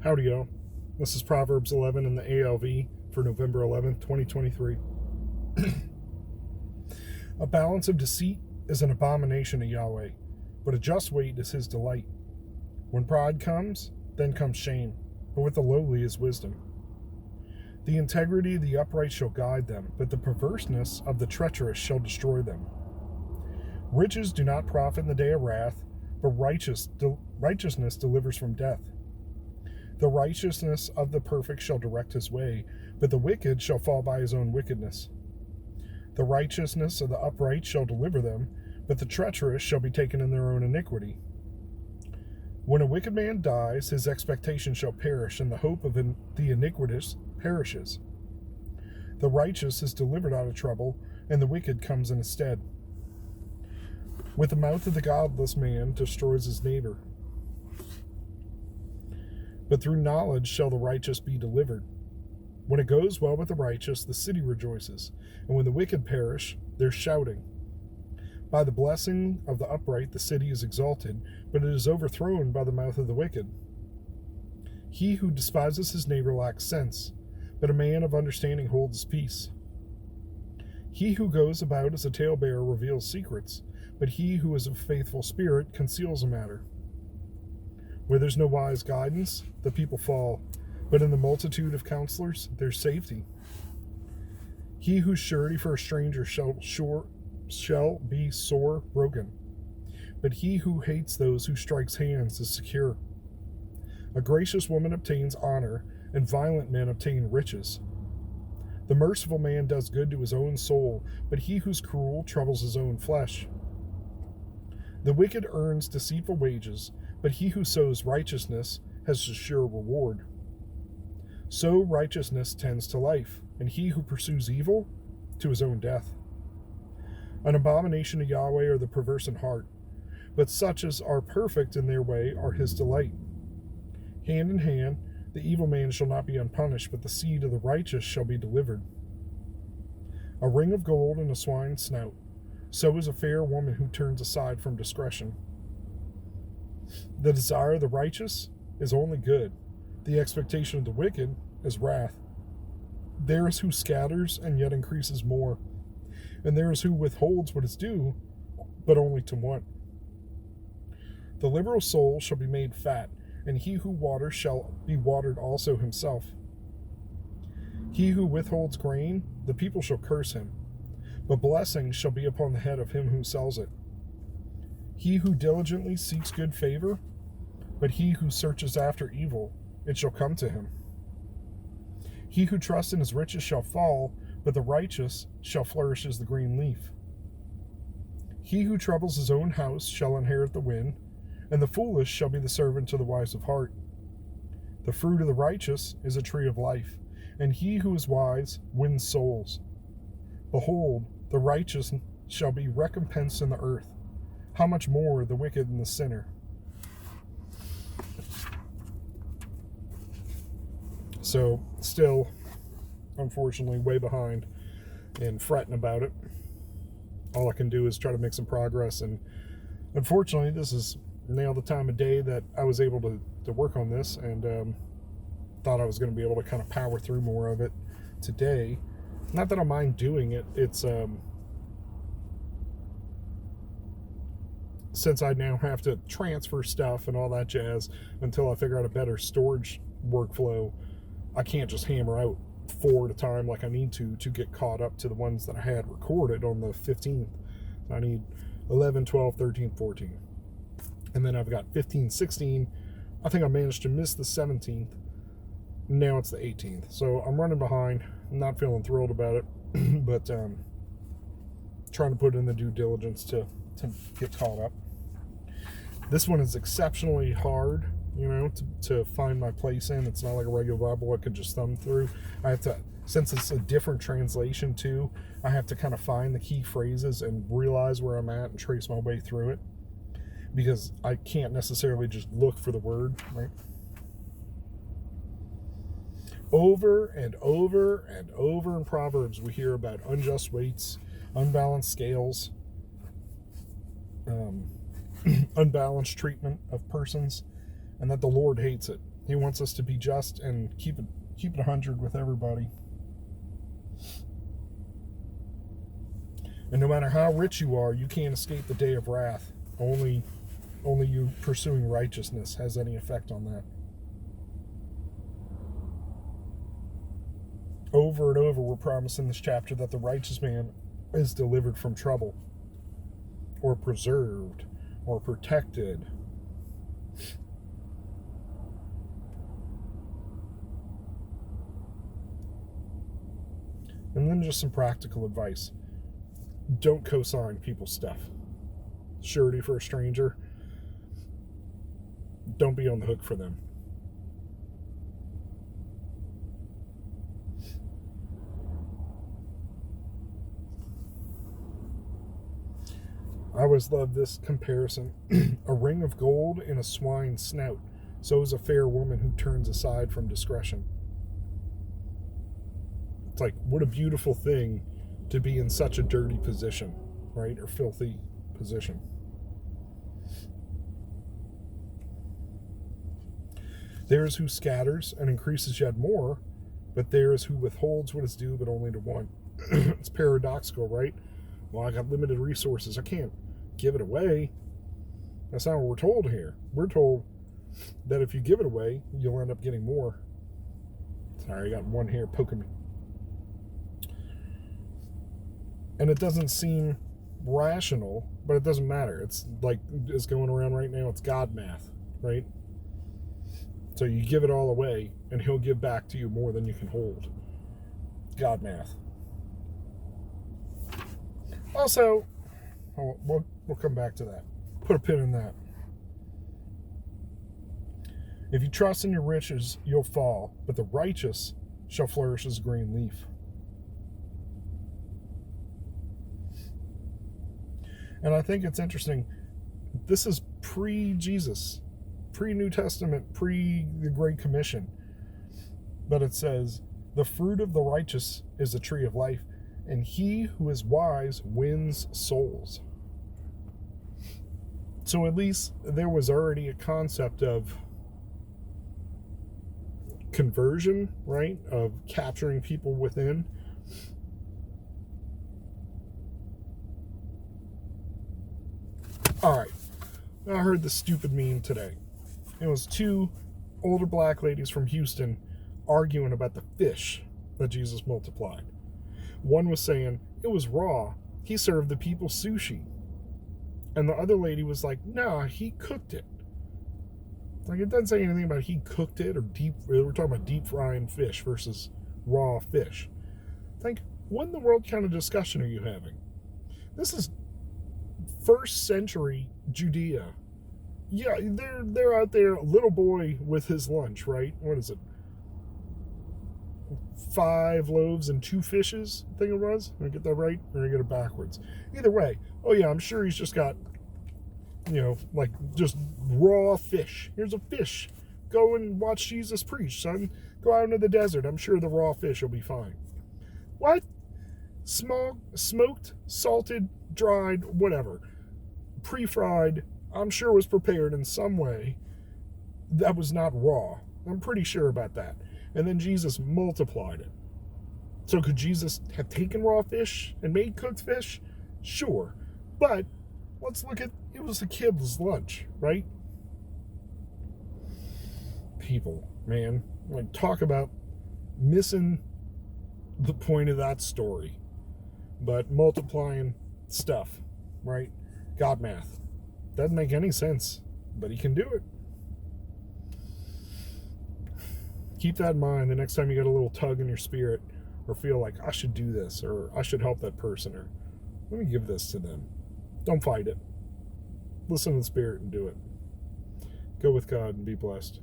Howdy, y'all. This is Proverbs 11 in the ALV for November 11th, 2023. A balance of deceit is an abomination to Yahweh, but a just weight is his delight. When pride comes, then comes shame, but with the lowly is wisdom. The integrity of the upright shall guide them, but the perverseness of the treacherous shall destroy them. Riches do not profit in the day of wrath, but righteousness delivers from death. The righteousness of the perfect shall direct his way, but the wicked shall fall by his own wickedness. The righteousness of the upright shall deliver them, but the treacherous shall be taken in their own iniquity. When a wicked man dies, his expectation shall perish, and the hope of the iniquitous perishes. The righteous is delivered out of trouble, and the wicked comes in his stead. With the mouth of the godless man destroys his neighbor, but through knowledge shall the righteous be delivered. When it goes well with the righteous, the city rejoices, and when the wicked perish, there's shouting. By the blessing of the upright the city is exalted, but it is overthrown by the mouth of the wicked. He who despises his neighbor lacks sense, but a man of understanding holds his peace. He who goes about as a talebearer reveals secrets, but he who is of a faithful spirit conceals a matter. Where there's no wise guidance, the people fall, but in the multitude of counselors, there's safety. He who's surety for a stranger shall be sore broken, but he who hates those who strikes hands is secure. A gracious woman obtains honor, and violent men obtain riches. The merciful man does good to his own soul, but he who's cruel troubles his own flesh. The wicked earns deceitful wages, but he who sows righteousness has a sure reward. So righteousness tends to life, and he who pursues evil to his own death. An abomination to Yahweh are the perverse in heart, but such as are perfect in their way are his delight. Hand in hand, the evil man shall not be unpunished, but the seed of the righteous shall be delivered. A ring of gold and a swine's snout, so is a fair woman who turns aside from discretion. The desire of the righteous is only good. The expectation of the wicked is wrath. There is who scatters and yet increases more, and there is who withholds what is due, but only to one. The liberal soul shall be made fat, and he who waters shall be watered also himself. He who withholds grain, the people shall curse him, but blessings shall be upon the head of him who sells it. He who diligently seeks good favor, but he who searches after evil, it shall come to him. He who trusts in his riches shall fall, but the righteous shall flourish as the green leaf. He who troubles his own house shall inherit the wind, and the foolish shall be the servant to the wise of heart. The fruit of the righteous is a tree of life, and he who is wise wins souls. Behold, the righteous shall be recompensed in the earth. How much more the wicked and the sinner? So, still, unfortunately, way behind and fretting about it. All I can do is try to make some progress, and unfortunately, this is now the time of day that I was able to work on this, and thought I was going to be able to kind of power through more of it today. Not that I mind doing it, it's since I now have to transfer stuff and all that jazz until I figure out a better storage workflow, I can't just hammer out 4 at a time like I need to get caught up to the ones that I had recorded on the 15th. I need 11, 12, 13, 14. And then I've got 15, 16. I think I managed to miss the 17th. Now it's the 18th. So I'm running behind. I'm not feeling thrilled about it, but trying to put in the due diligence to get caught up. This one is exceptionally hard, to find my place in. It's not like a regular Bible I could just thumb through. I have to, since it's a different translation too, I have to kind of find the key phrases and realize where I'm at and trace my way through it, because I can't necessarily just look for the word, right? Over and over and over in Proverbs, we hear about unjust weights, unbalanced scales, unbalanced treatment of persons, and that the Lord hates it. He wants us to be just and keep it 100 with everybody. And no matter how rich you are, you can't escape the day of wrath. Only you pursuing righteousness has any effect on that. Over and over, we're promised in this chapter that the righteous man is delivered from trouble, or preserved, or protected. And then just some practical advice. Don't co-sign people's stuff. Surety for a stranger. Don't be on the hook for them. I always love this comparison. A ring of gold in a swine's snout. So is a fair woman who turns aside from discretion. It's like, what a beautiful thing to be in such a dirty position, right? Or filthy position. There is who scatters and increases yet more, but there is who withholds what is due, but only to one. It's paradoxical, right? Well, I got limited resources. I can't give it away. That's not what we're told here. We're told that if you give it away, you'll end up getting more. Sorry, I got one here poking me. And it doesn't seem rational, but it doesn't matter. It's like it's going around right now. It's God math, right? So you give it all away, and he'll give back to you more than you can hold. God math. Also, we'll come back to that. Put a pin in that. If you trust in your riches, you'll fall, but the righteous shall flourish as a green leaf. And I think it's interesting. This is pre-Jesus, pre-New Testament, pre the Great Commission. But it says, the fruit of the righteous is a tree of life, and he who is wise wins souls. So at least there was already a concept of conversion, right? Of capturing people within. All right. I heard this stupid meme today. It was two older black ladies from Houston arguing about the fish that Jesus multiplied. One was saying it was raw. He served the people sushi. And the other lady was like, nah, he cooked it. Like, it doesn't say anything about he cooked it or deep. We're talking about deep frying fish versus raw fish. Like, what in the world kind of discussion are you having? This is 1st century Judea. Yeah, they're out there, little boy with his lunch, right? What is it? 5 loaves and 2 fishes, I think it was. Did I get that right? Or did I get it backwards? Either way, oh yeah, I'm sure he's just got, like just raw fish. Here's a fish. Go and watch Jesus preach, son. Go out into the desert. I'm sure the raw fish will be fine. What? Smoked, salted, dried, whatever. Pre-fried, I'm sure was prepared in some way that was not raw. I'm pretty sure about that. And then Jesus multiplied it. So could Jesus have taken raw fish and made cooked fish? Sure. But let's look at, it was a kid's lunch, right? People, man, like, talk about missing the point of that story. But multiplying stuff, right? God math. Doesn't make any sense, but he can do it. Keep that in mind the next time you get a little tug in your spirit or feel like I should do this or I should help that person or let me give this to them. Don't fight it. Listen to the Spirit and do it. Go with God and be blessed.